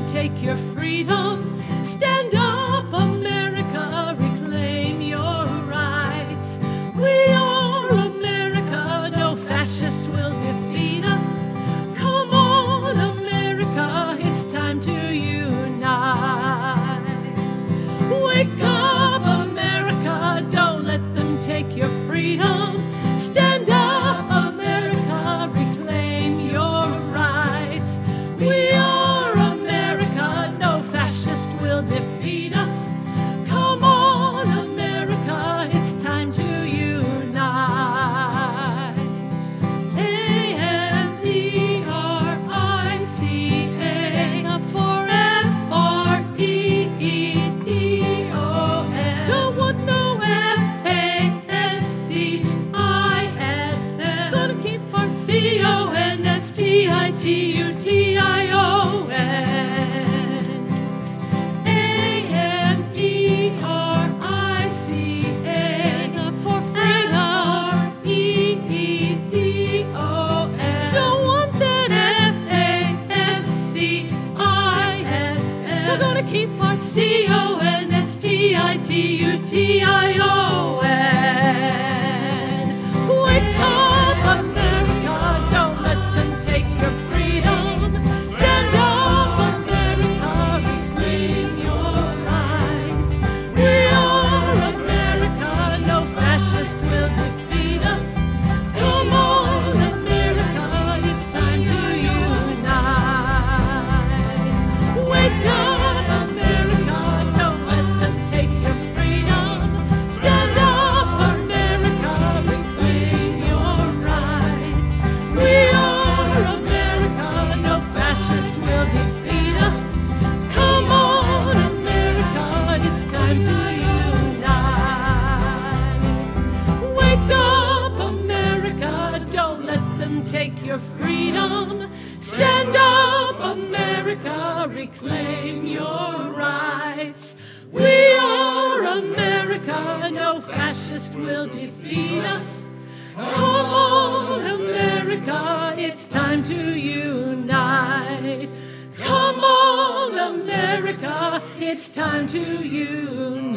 take your freedom. Stand up, America, reclaim your rights. We are America, no fascist will defeat us. Come on, America, it's time to unite. Wake up, America, don't let them take your freedom. Stand up, America, reclaim your rights. We are America, no fascist will defeat us. Come on, America, it's time to unite. A-M-E-R-I-C-A for F-R-E-E-D-O-N. Don't want no F-A-S-C-I-S-M. Gonna keep our C-O-N-S-T-I-T-U-T-I-O-N. A-M-E-R-I-C-A for F-R-E-E-D-O-N. Don't want that F-A-S-C-I-S-M. We're gonna keep our C-O-N-S-T-I-T-U-T-I-O-N. Wake up, America, don't let them take your freedom. Stand up, America, reclaim your rights. We are America, no fascist will defeat us. Come on, America, it's time to unite. Wake up, America, don't let them take your freedom. Stand up, America, reclaim your rights. We are America, no fascist will defeat us. Come on, America, it's time to unite. Wake up, America, don't let them take your freedom. Stand up, America, reclaim your rights. We are America, no fascist will defeat us. Come on, America, it's time to unite. Come on, America, it's time to unite.